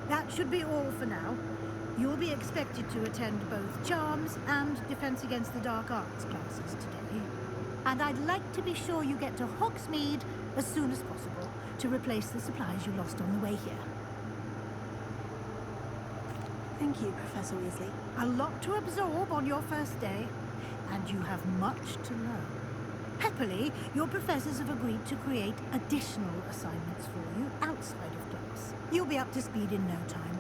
That should be all for now. You'll be expected to attend both Charms and Defense Against the Dark Arts classes today. And I'd like to be sure you get to Hogsmeade as soon as possible to replace the supplies you lost on the way here. Thank you, Professor Weasley. A lot to absorb on your first day, and you have much to learn. Happily, your professors have agreed to create additional assignments for you outside of class. You'll be up to speed in no time.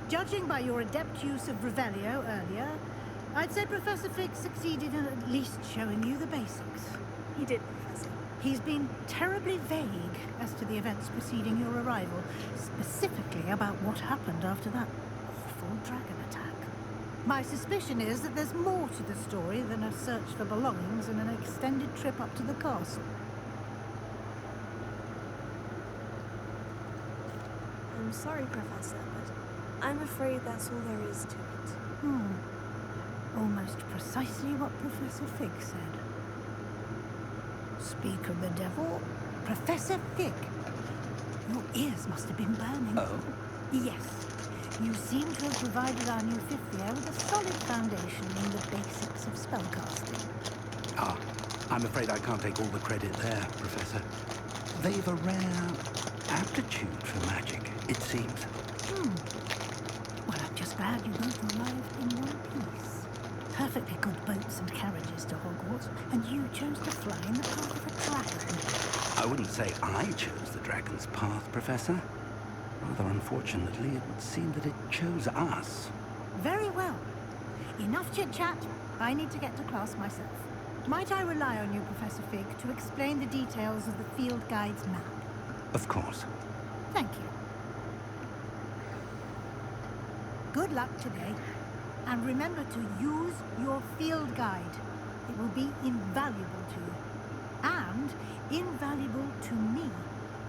Judging by your adept use of Revelio earlier, I'd say Professor Fig succeeded in at least showing you the basics. He did, Professor. He's been terribly vague as to the events preceding your arrival, specifically about what happened after that awful dragon attack. My suspicion is that there's more to the story than a search for belongings and an extended trip up to the castle. I'm sorry, Professor, but I'm afraid that's all there is to it. Almost precisely what Professor Fig said. Speak of the devil, Professor Fig. Your ears must have been burning. Oh? Yes. You seem to have provided our new fifth year with a solid foundation in the basics of spellcasting. Ah, I'm afraid I can't take all the credit there, Professor. They've a rare aptitude for magic, it seems. Well, I'm just glad you both arrived in one piece. Perfectly good boats and carriages to Hogwarts, and you chose to fly in the path of a dragon. I wouldn't say I chose the dragon's path, Professor. Rather unfortunately, it would seem that it chose us. Very well. Enough chit-chat. I need to get to class myself. Might I rely on you, Professor Fig, to explain the details of the field guide's map? Of course. Thank you. Good luck today. And remember to use your field guide. It will be invaluable to you. And invaluable to me,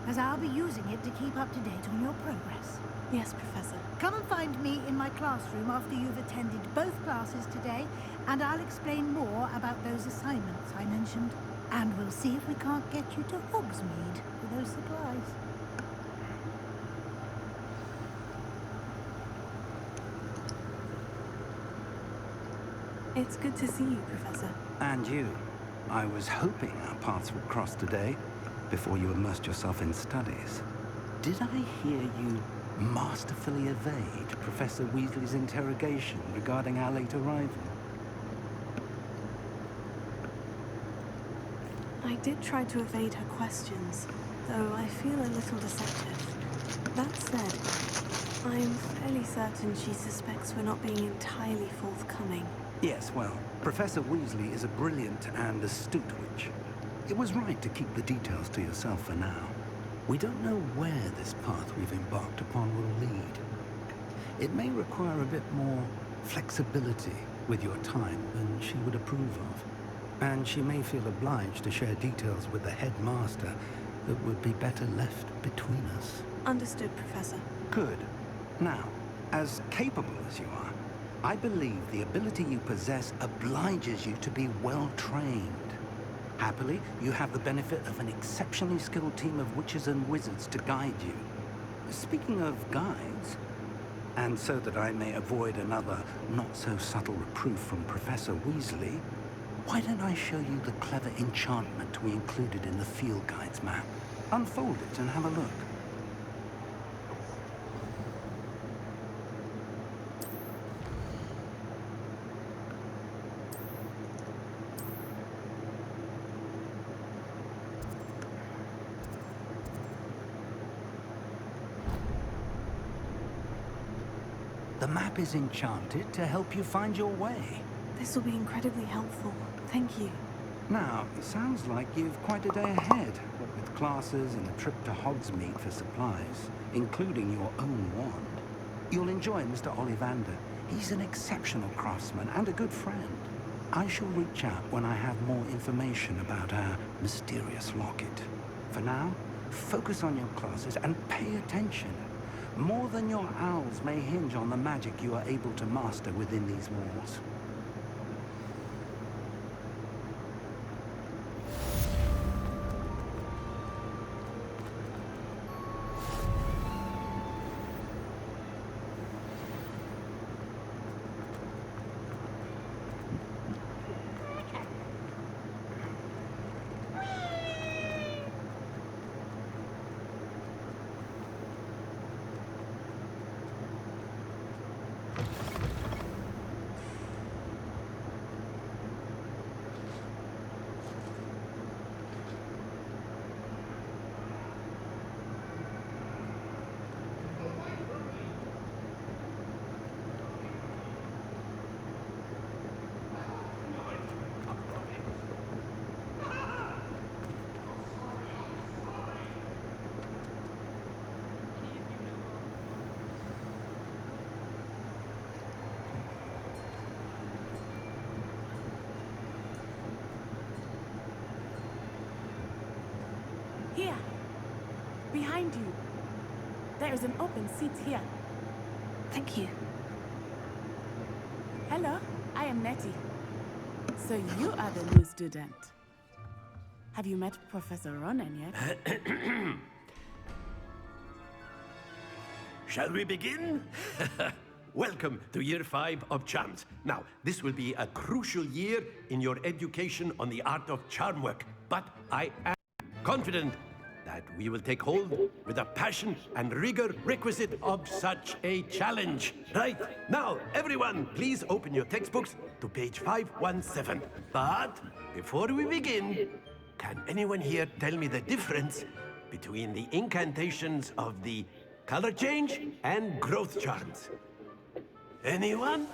as I'll be using it to keep up to date on your progress. Yes, Professor. Come and find me in my classroom after you've attended both classes today, and I'll explain more about those assignments I mentioned. And we'll see if we can't get you to Hogsmeade for those supplies. It's good to see you, Professor. And you. I was hoping our paths would cross today, before you immersed yourself in studies. Did I hear you masterfully evade Professor Weasley's interrogation regarding our late arrival? I did try to evade her questions, though I feel a little deceptive. That said, I'm fairly certain she suspects we're not being entirely forthcoming. Yes, well, Professor Weasley is a brilliant and astute witch. It was right to keep the details to yourself for now. We don't know where this path we've embarked upon will lead. It may require a bit more flexibility with your time than she would approve of. And she may feel obliged to share details with the headmaster that would be better left between us. Understood, Professor. Good. Now, as capable as you are, I believe the ability you possess obliges you to be well-trained. Happily, you have the benefit of an exceptionally skilled team of witches and wizards to guide you. Speaking of guides, and so that I may avoid another not-so-subtle reproof from Professor Weasley, why don't I show you the clever enchantment we included in the field guide's map? Unfold it and have a look. The map is enchanted to help you find your way. This will be incredibly helpful. Thank you. Now, it sounds like you've quite a day ahead, with classes and a trip to Hogsmeade for supplies, including your own wand. You'll enjoy Mr. Ollivander. He's an exceptional craftsman and a good friend. I shall reach out when I have more information about our mysterious locket. For now, focus on your classes and pay attention. More than your owls may hinge on the magic you are able to master within these walls. There is an open seat here. Thank you. Hello, I am Nettie. So you are the new student. Have you met Professor Ronan yet? Shall we begin? Welcome to Year 5 of Charms. Now, this will be a crucial year in your education on the art of charm work, but I am confident that we will take hold with the passion and rigor requisite of such a challenge. Right, now, everyone, please open your textbooks to page 517. But before we begin, can anyone here tell me the difference between the incantations of the color change and growth charms? Anyone?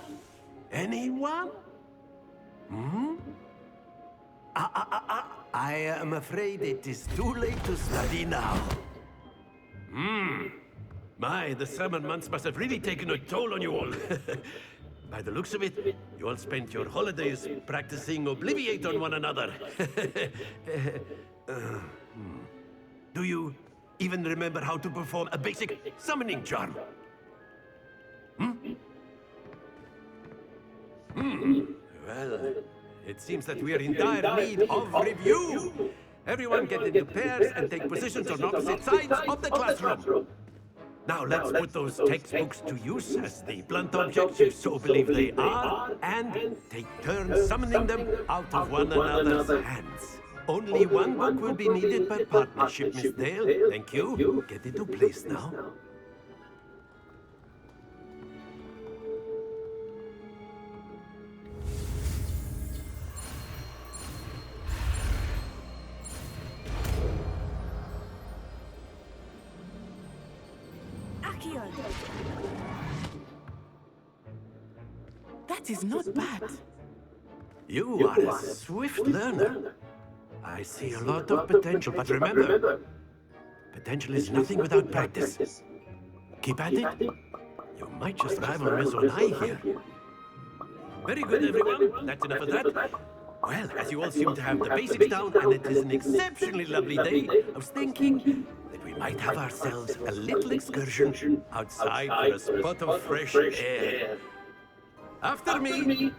Anyone? I am afraid it is too late to study now. My, the summer months must have really taken a toll on you all. By the looks of it, you all spent your holidays practicing Obliviate on one another. Do you even remember how to perform a basic summoning charm? Well, it seems that we are in dire need of review. Everyone get into pairs and take positions on opposite sides of the classroom. Now let's put those textbooks to use as the blunt objects you so believe they are, and take turns summoning them out of one another's hands. Only one book will be needed per partnership, Miss Dale. Thank you. Get into place now. Akio! That is not bad. You are a swift learner. I see a lot of potential, but remember, potential is nothing without practice. Keep at it. You might just rival Miss Onai here. Very good, everyone. That's enough of that. Well, as you all seem to have the basics down, and it is an exceptionally lovely day, I was thinking that we might have ourselves a little excursion outside for a spot of fresh air. After me.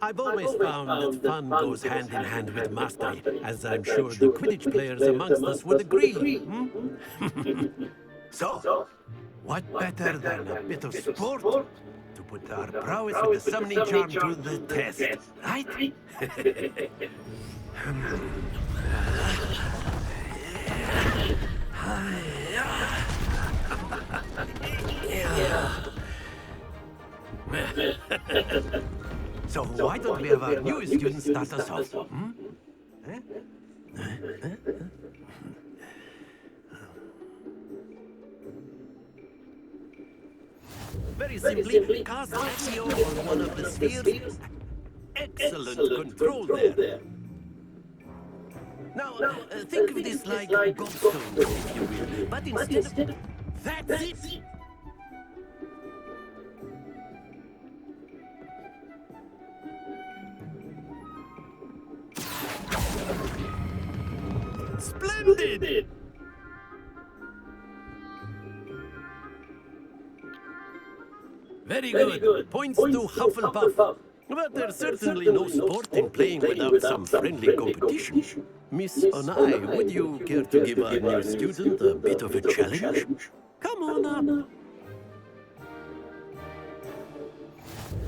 I've always found that fun goes hand in hand with mastery, as I'm sure the Quidditch players amongst us would agree. So, what better than a bit of sport to put our prowess with the summoning charm to the test, right? So why don't we have our newest student start us off? Very simply, cast Accio on one of the spheres. Excellent control there. Now, think of this like gobstones, if you will. But instead of... That's it! Splendid! Very good. Points to Hufflepuff. But there's certainly no sport in playing without some friendly competition. Miss Onai, would you care to give our new student a bit of a challenge? Come on up.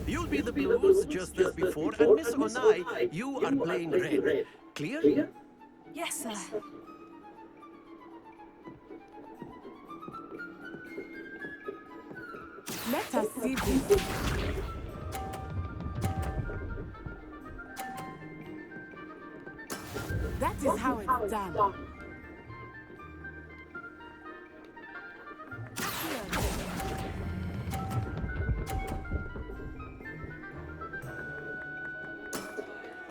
You'll be the blues just as before, and Miss Onai, you are playing red. Clear? Yes, sir. Let us see this. That is how it's done.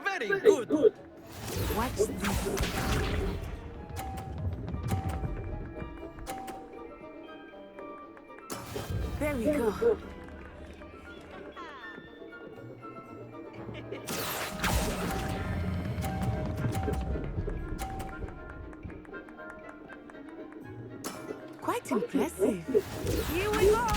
Very good. Watch this. There we go. Quite impressive. Here we go.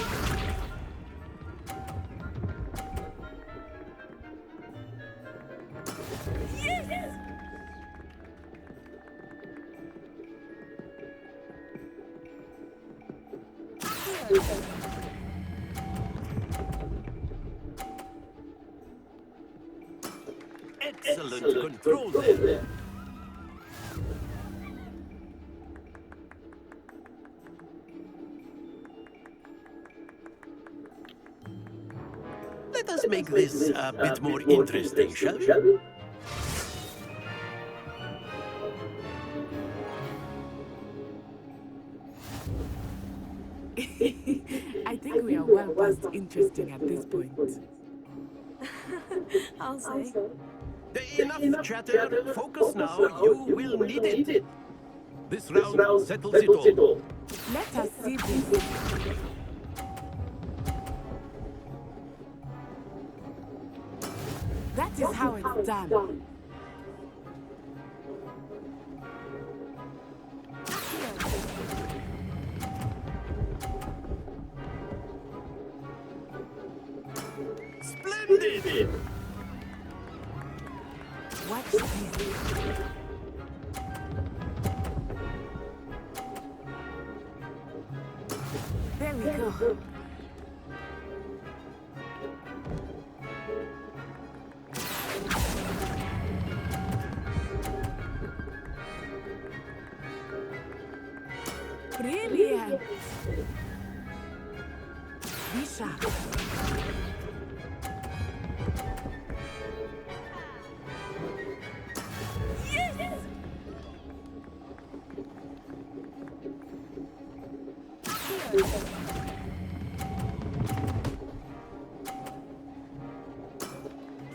Excellent control there. Let us make this a bit more interesting, shall we? I think we are well past interesting at this point. I'll say. Enough chatter. Focus now. You will need it. This round settles it all. Let us see this. That is how it's done. Splendid! Watch this. There we go. Brilliant. Be sharp.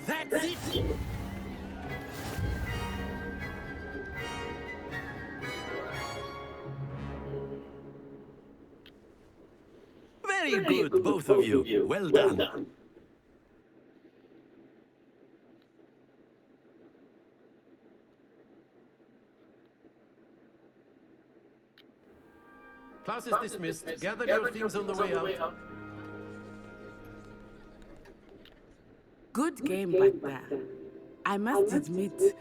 That's it! Very good, both of you. Well done. Class is dismissed. Gather your things on the way out. Good game back there. I must admit,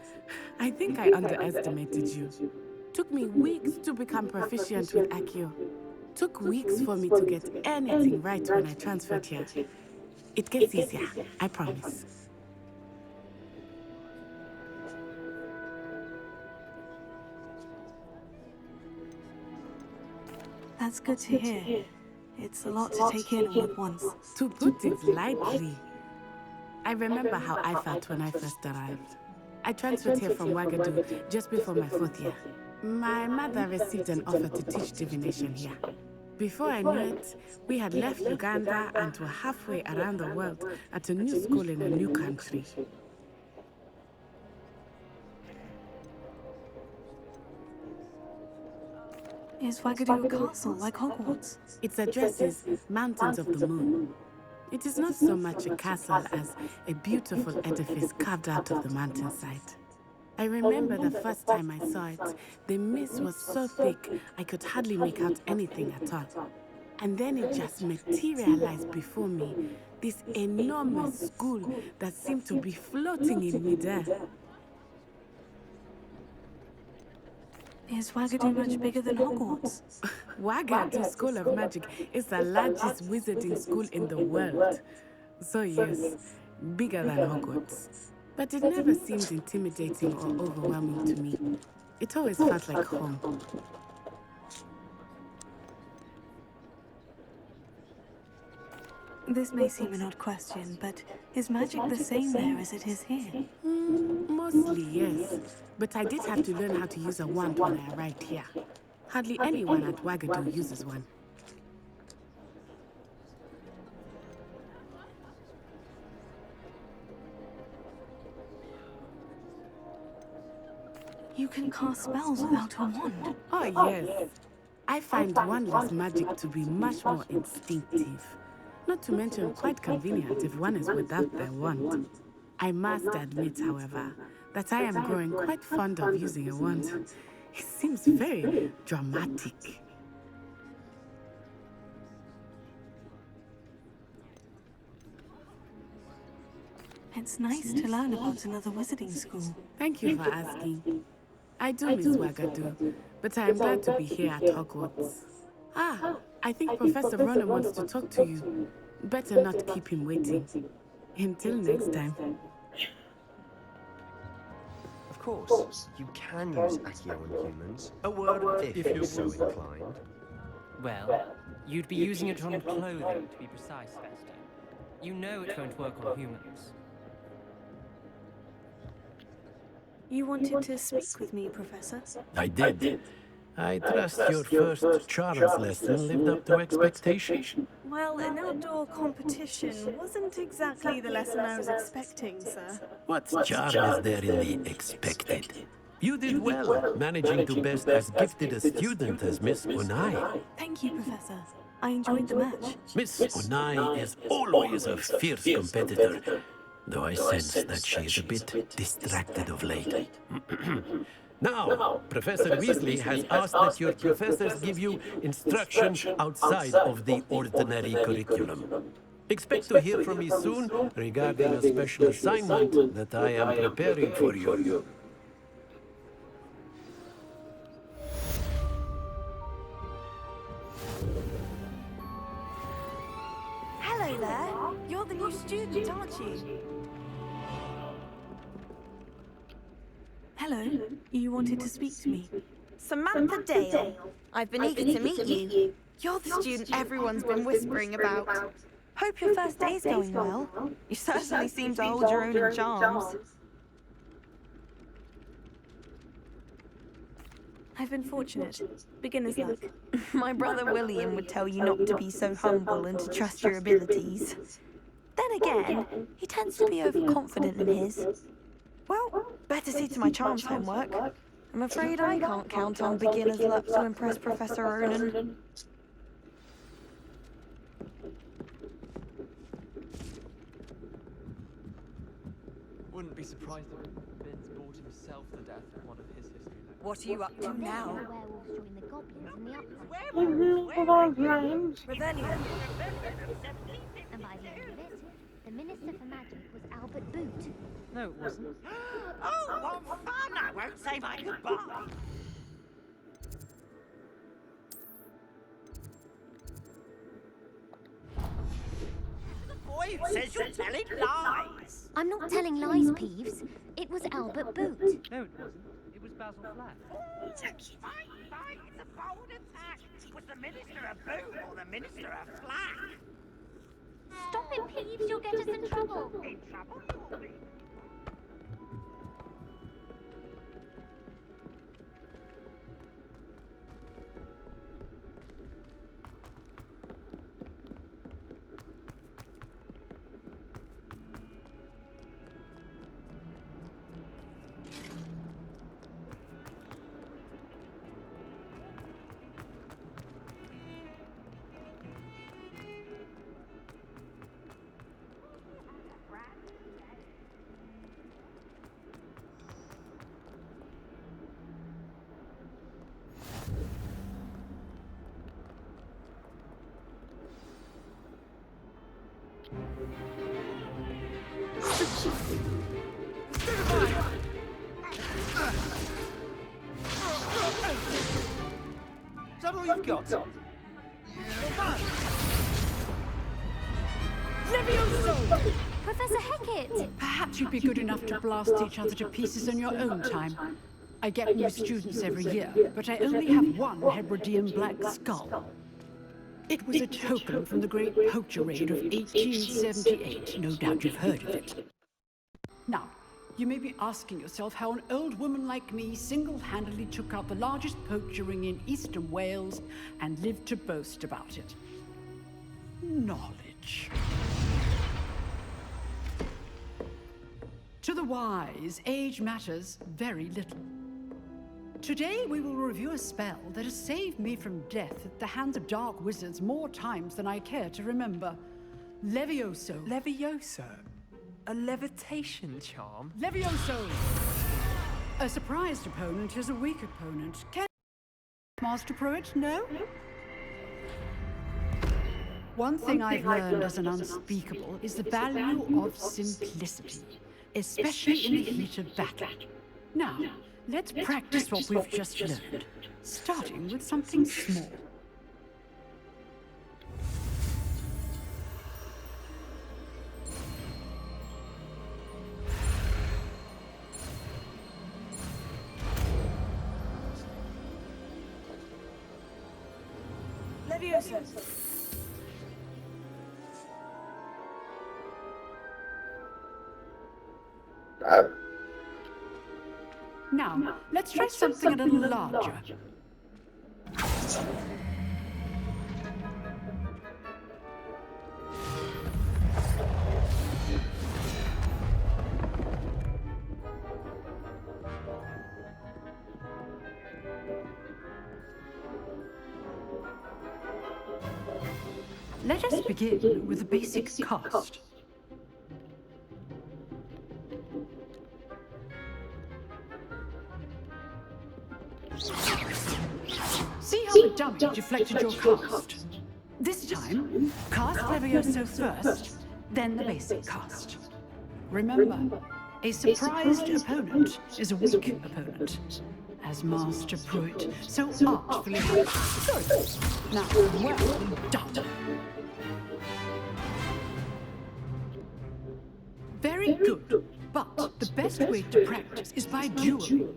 I think I underestimated you. Took me weeks to become proficient with Accio. Took weeks for me to get anything right when I transferred here. It gets easier, I promise. That's good to hear. It's a lot to take in all at once. To put it lightly, I remember how I felt when I first arrived. I transferred here from Ouagadougou just before my 4th year. My mother received an offer to teach divination here. Before I knew it, we had left Uganda and were halfway around the world at a new school in a new country. Is Ouagadougou a castle like Hogwarts? Its address is Mountains of the Moon. It is not so much a castle as a beautiful edifice carved out of the mountainside. I remember the first time I saw it, the mist was so thick I could hardly make out anything at all. And then it just materialized before me, this enormous school that seemed to be floating in midair. Is Ouagadougou much bigger than Hogwarts? Ouagadougou School of Magic is the largest wizarding school in the world. So yes, bigger than Hogwarts. But it never seemed intimidating or overwhelming to me. It always felt like home. This may seem an odd question, but is magic the same there as it is here? Mostly, yes. But I did have to learn how to use a wand when I arrived here. Hardly anyone at Ouagadougou uses one. You can cast spells without a wand. Oh, yes. I find wandless magic to be much more instinctive. Not to mention quite convenient if one is without their wand. I must admit, however, that I am growing quite fond of using a wand. It seems very dramatic. It's nice to learn about another wizarding school. Thank you for asking. I do miss Wagadu, but I am glad to be here at Hogwarts. Ah, I think Professor Ronan wants to talk to you. Better not keep him waiting. Until next time. Of course, you can use Accio on humans. A word if you're so inclined. Well, you'd be using it on clothing, to be precise, Vesta. You know it won't work on humans. You wanted to speak with me, Professor? I did. I trust your first charms lesson lived up to expectation. Well, an outdoor competition wasn't exactly the lesson I was expecting, sir. What charm is there in the expected? You did well, managing to best as gifted a student as Miss Unai. Thank you, Professor. I enjoyed the match. Miss Unai is always a fierce competitor, though I sense that she is a bit distracted of late. Now, Professor Weasley has asked that your professors give you instruction outside of the ordinary curriculum. Expect to hear from me soon regarding a special assignment that I am preparing for you. Hello there. You're the new student, aren't you? Hello. You wanted to speak to me. Samantha Dale. I've been eager to meet you. You're the student everyone's been whispering about. Hope your first day's going well. You certainly seem to hold your own in charms. I've been fortunate. Beginner's luck. My brother William would tell you not to be so humble and to trust your abilities. Then again, he tends to be overconfident in his. Well, better see to my charms homework. I'm afraid I can't count on beginner's luck to impress Professor Ronan. Wouldn't be surprised if Vince bored himself to death at one of his history lectures. What are you up to now? Revelio. And by the end of it, the Minister for Magic was Albert Boot. No, it wasn't. Oh, what fun! I won't say my goodbye. The boy who says you're telling lies. I'm not telling lies, Peeves. It was Albert Boot. No, it wasn't. It was Basil Flack. It's a bold attack. Was the Minister a boot or the Minister a flack? Stop it, Peeves. You'll get us in trouble. In trouble? Is that all you've got? Professor Hecat! Perhaps you'd be good enough to blast each other to pieces in your own time. I get new students every year, but I only have one Hebridean black skull. It was a token from the Great Poacher Raid of 1878. No doubt you've heard of it. Now, you may be asking yourself how an old woman like me single-handedly took out the largest poacher ring in eastern Wales and lived to boast about it. Knowledge. To the wise, age matters very little. Today we will review a spell that has saved me from death at the hands of dark wizards more times than I care to remember. Levioso. Levioso? A levitation charm? Levioso! A surprised opponent is a weak opponent. Can Master Pruitt know? One thing I've learned as an unspeakable is the value of simplicity, especially in the heat of battle. Now, let's practice what we've just learned, starting with something small. Levioso. Now, let's try something a little larger. Let us begin with a basic cast. See how the dummy deflected your cast? This time, cast Levioso first, then the basic cast. Remember, a surprised opponent is a weak opponent, as Master Pruitt so artfully has. Good. Now, well done. Very good, but the best way to practice is by dueling.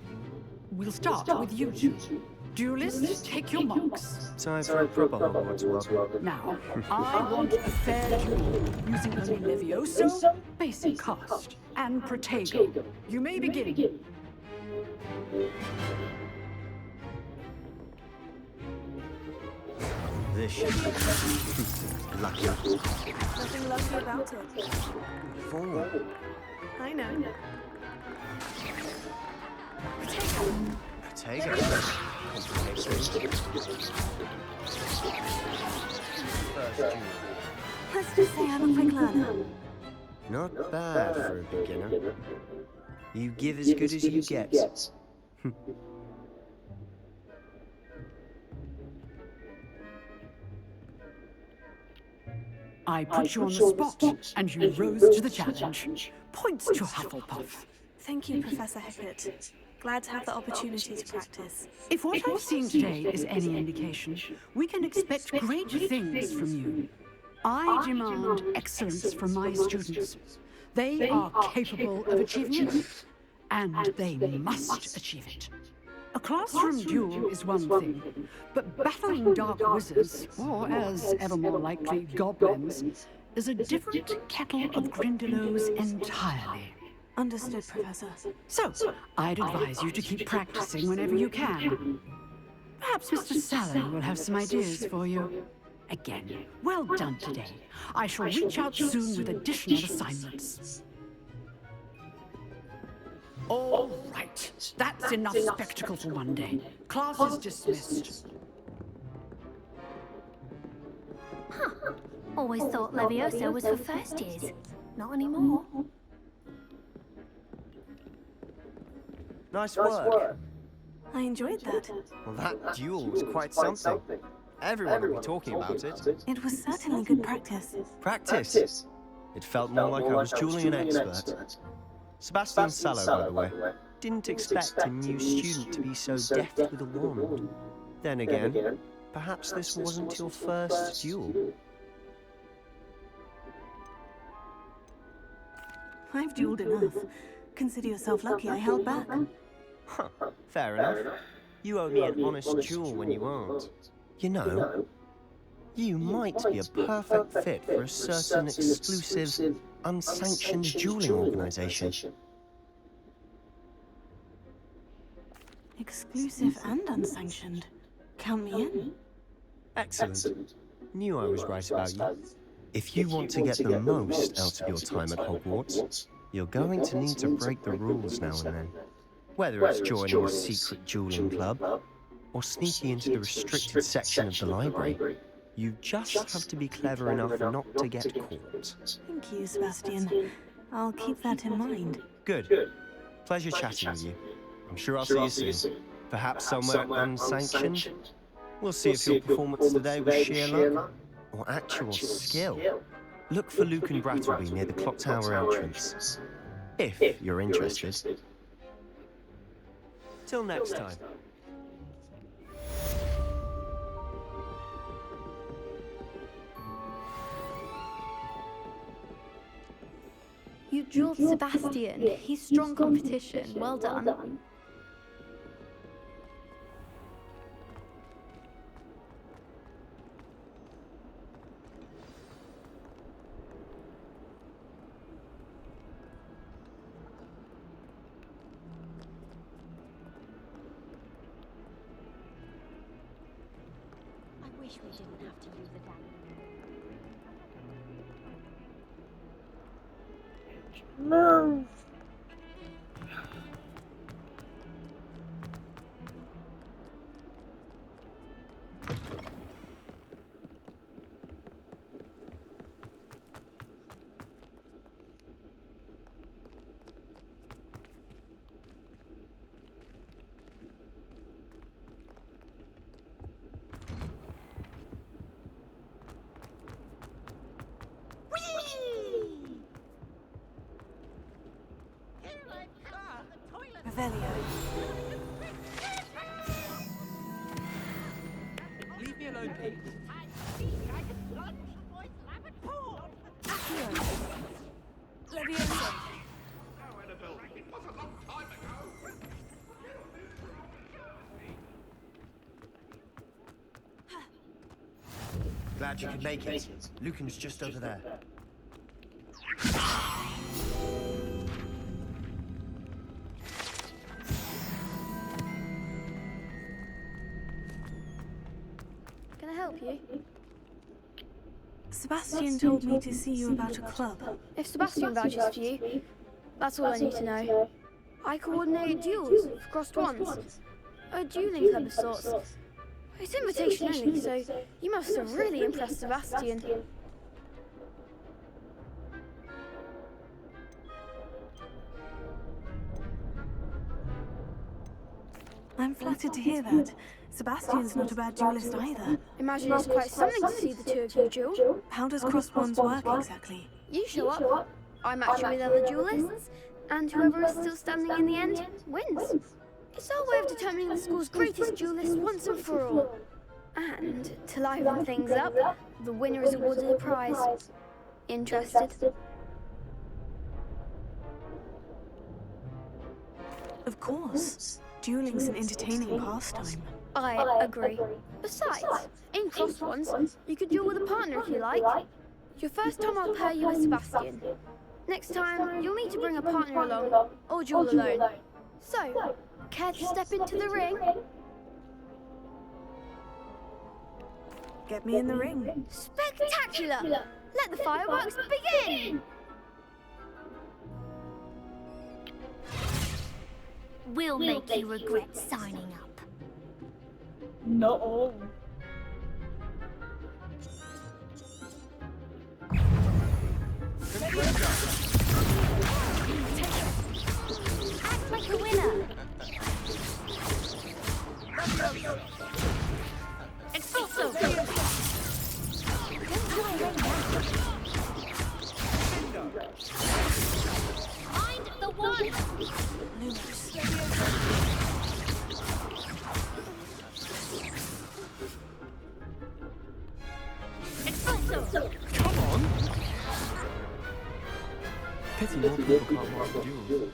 We'll start with you two. Duelists, take your marks. Time for a proper Hogwarts walk. Now, I want a fair duel using only Levioso, basic cast, and Protego. You may begin. This should be lucky. Nothing lucky about it. Four. I know. Potato. Complicates things. First duel. Let's just say I'm a quick learner. Not bad for a beginner. You give as good as you get. I put you on the spot, and you rose to the challenge. Points to Hufflepuff. Thank you, Professor Hecat. Glad to have the opportunity to practice. If what I've seen today is any indication, we can expect great things from you. I demand excellence from my students. They are capable of achieving it, and they must achieve it. A classroom duel is one thing, but battling dark wizards, or as ever more likely, goblins, is a different kettle of Grindylows entirely. Understood, Professor. So, I'd advise you to keep practicing whenever you can. Perhaps Mr. Sallow will have some ideas for you. Again, well done today. I shall reach out soon with additional assignments. All right, that's enough spectacle for one day. Class is dismissed. Huh. Always thought Levioso was for first years. Not anymore. Nice work. I enjoyed that. Well, that duel was quite something. Everyone will be talking about it. It was certainly good practice. Practice? It felt more like I was dueling an expert. Sebastian Sallow, by the way, didn't expect a new student to be so deft with a wand. Then again, perhaps this wasn't your first duel. I've dueled enough. Consider yourself lucky I held back. Huh, fair enough. You owe me an honest duel when you aren't. You know, you might be a perfect fit for a certain exclusive, unsanctioned dueling organization. Exclusive and unsanctioned. Count me in. Excellent. Knew I was right about you. If you want to get the most out of your time at Hogwarts, you're going to need to break the rules now and then. Whether it's joining a secret dueling club or sneaking into the restricted section of the library, you just have to be clever enough not to get caught. Thank you, Sebastian. I'll keep that in mind. Good. Pleasure chatting with you. I'm sure I'll see you soon. Perhaps somewhere unsanctioned. We'll see if your performance today was sheer luck or actual skill. Look for Luke and Brattleby near the clock tower entrance, if you're interested. Till next time. You drilled Sebastian. He's strong competition. Well done. I wish we didn't have to use the dagger. No. Leave me alone, please. Glad you could make it. Lucan's just over there. Can I help you? Sebastian told me to see you about a club. If Sebastian vouches for you, that's all I need to know. I coordinate duels for crossed ones. A dueling club of sorts. It's invitation only, so you must have really impressed Sebastian. I'm flattered to hear that. Sebastian's not a bad duelist either. Imagine it's quite something to see the two of you duel. How does crossed wands work exactly? You show up, I match you with other duelists, and whoever is still standing in the end wins. It's our way of determining the school's greatest duelist once and for all. And to liven things up, the winner is awarded a prize. Interested? Of course. Dueling's an entertaining pastime. I agree. Besides, in crossed ones, you could duel with a partner if you like. Your first time I'll pair you with Sebastian. Next time, you'll need to bring a partner along, or duel alone. So, care to step into the ring? Get me in the ring. Spectacular! Let the fireworks begin! We'll make you regret signing up. No. Act like a winner. Expulso! Find the one! Expulso! Come on! Pity more people can't watch the duels.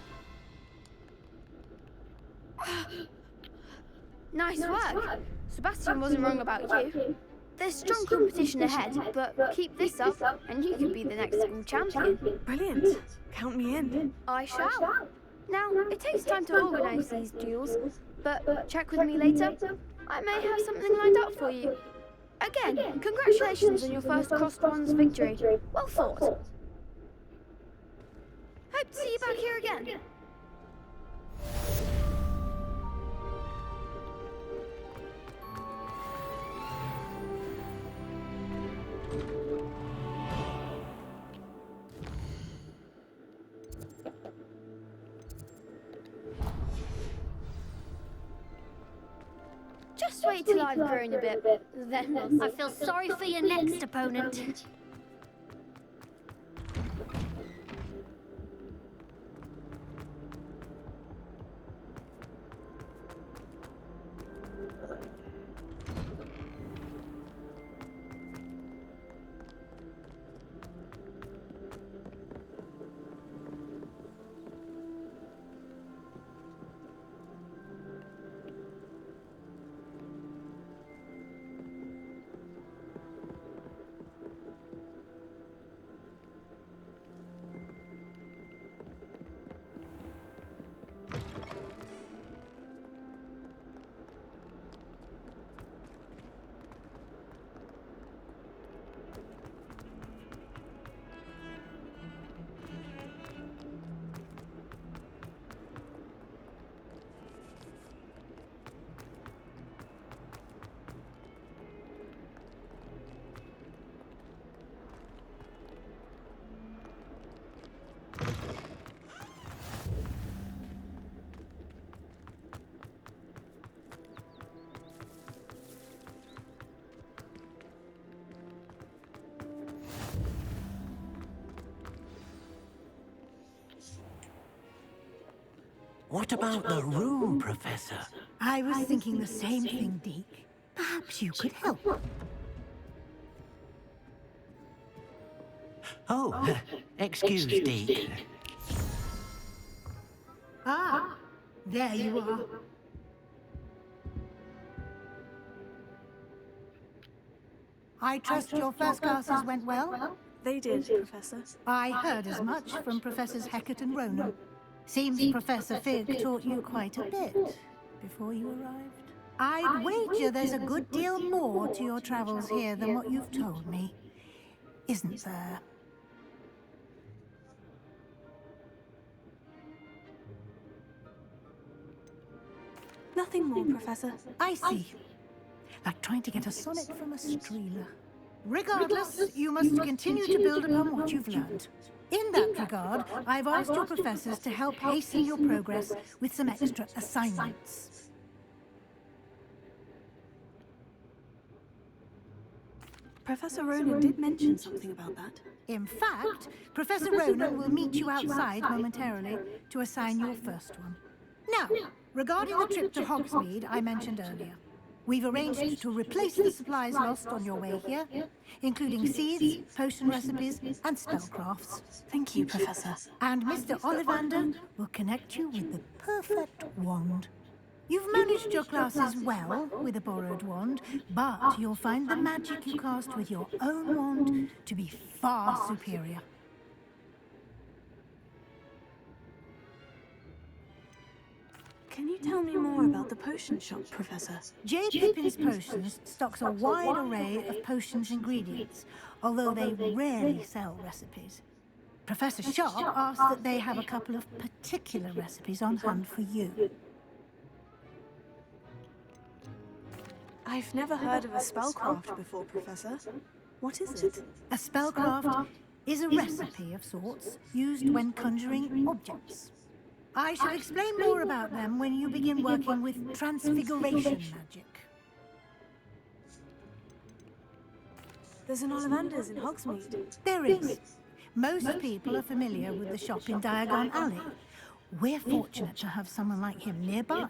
Nice work. Sebastian wasn't wrong about you. There's strong competition ahead, but keep this up and you could be the next school champion. Brilliant. Count me in. I shall. Now, it takes time to organise these duels, but check with me later. I may have something lined up for you. Again, congratulations on your first crossed ones victory. Well fought. Hope to see you back here again. wait till I've grown a bit, then we'll see. I feel sorry for your next opponent. What about the room, Professor? I was thinking the same thing, Deke. Perhaps you could help. Oh, excuse Deke. Ah, there you are. I trust your first classes went well? They did, Professor. I heard as much from Professors Hecat and Ronan. Seems Professor Fig taught you quite a bit before you arrived. I'd wager there's a good deal more to your travels here than what you've told me. Isn't there? Nothing more, Professor. I see. Like trying to get a sonnet from a streeler. Regardless, you must continue to build upon what you've learned. In that regard, I've asked your professors to help hasten your progress with some extra assignments. Professor Ronan did mention something about that. In fact, Professor Ronan will meet you outside momentarily to assign your first one. Now, regarding the trip to Hogsmeade I mentioned earlier, we've arranged to replace the supplies lost on your way here, including seeds, potion recipes, and spellcrafts. Thank you, Professor. And Mr. Ollivander will connect you with the perfect wand. You've managed your classes well with a borrowed wand, but you'll find the magic you cast with your own wand to be far superior. Can you tell me more about the potion shop, Professor? J. Pippin's Potions stocks a wide array of potions ingredients, although they rarely sell recipes. Professor Sharp asks that they have a couple of particular recipes on hand for you. I've never heard of a spellcraft before, Professor. What is it? A spellcraft is a recipe of sorts used when conjuring objects. I shall explain more about them when you begin working with transfiguration magic. There's an Ollivander's in Hogsmeade. There is. Most people are familiar with the shop in Diagon Alley. We're fortunate to have someone like him nearby.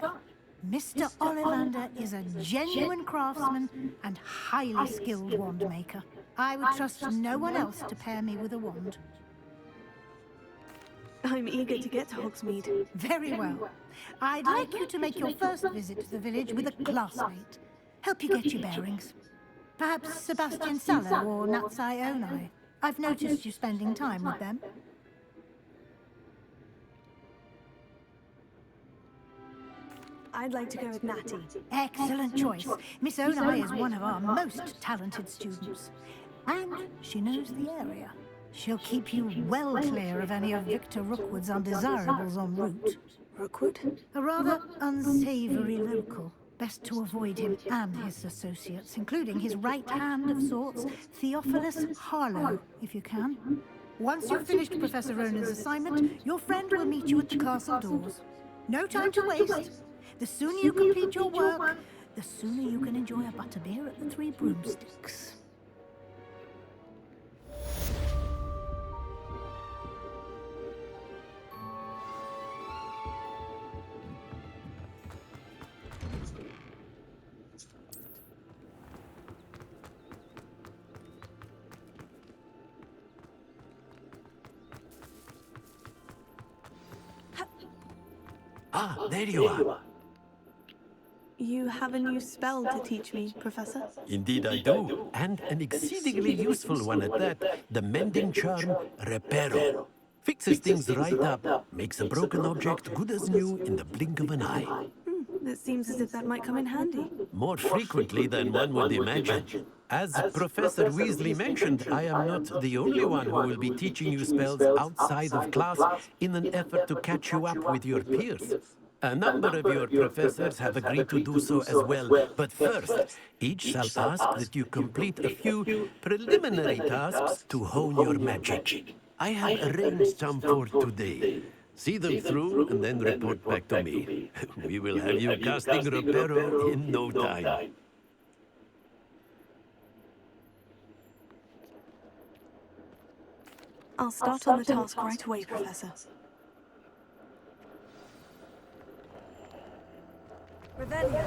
Mr. Ollivander is a genuine craftsman and highly skilled wand maker. I would trust no one else to pair me with a wand. I'm eager to get to Hogsmeade. Very well. I'd like you to make your first visit to the village with a classmate. Help you get your bearings. Perhaps Sebastian Sallow or Natsai Onai. I've noticed you spending time with them. I'd like to go with Natty. Excellent choice. Miss Onai is one of our most talented students. And she knows the area. She'll keep you well clear of any of Victor Rookwood's undesirables en route. Rookwood? A rather unsavory local. Best to avoid him and his associates, including his right hand of sorts, Theophilus Harlow, if you can. Once you've finished Professor Ronan's assignment, your friend will meet you at the castle doors. No time to waste. The sooner you complete your work, the sooner you can enjoy a butterbeer at the Three Broomsticks. Ah, there you are. You have a new spell to teach me, Professor? Indeed I do, and an exceedingly useful one at that. The mending charm, Reparo. Fixes things right up, makes a broken object good as new in the blink of an eye. It seems as if that might come in handy. More frequently than one would imagine. As Professor Weasley mentioned, I am not the only one who will be teaching you spells outside of class in an effort to catch you up with your peers. A number of your professors have agreed to do so as well, but first, each shall ask that you complete a few preliminary tasks to hone your magic. I have arranged some for today. See them through and then report back to me. We will have you casting Reparo in no time. I'll start on the task right away, Professor. Revelio.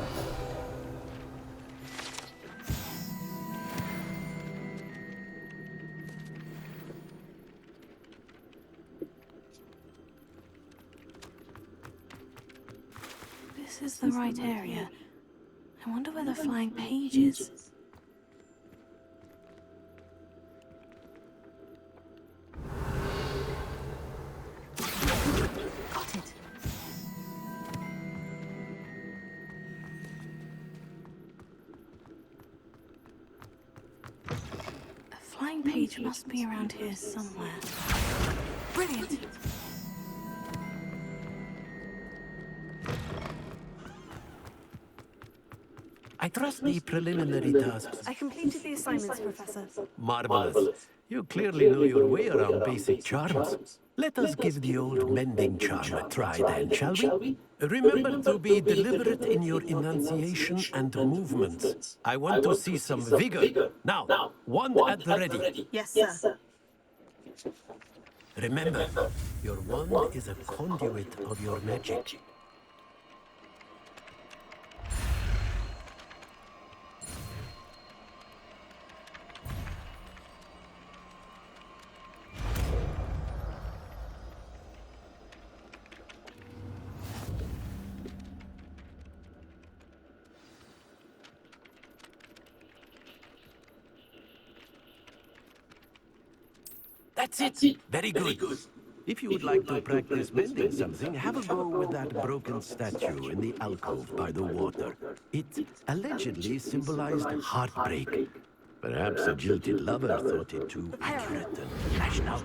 This is the right area. I wonder where the flying page is. Got it. A flying page must be around here somewhere. Brilliant! I trust the preliminary tasks. I completed the assignments, Professor. Marvelous. You clearly know your way around basic charms. Let us give the old mending charm a try then, shall we? Remember to be deliberate in your enunciation and movements. I want to see some vigor. Now, wand at the ready. Yes, sir. Remember, your wand is a conduit of your magic. That's it. Very good. If you would like to practice mending something, have a go with that broken statue in the alcove by the water. It allegedly symbolized heartbreak. Perhaps a jilted lover thought it too accurate and lashed out.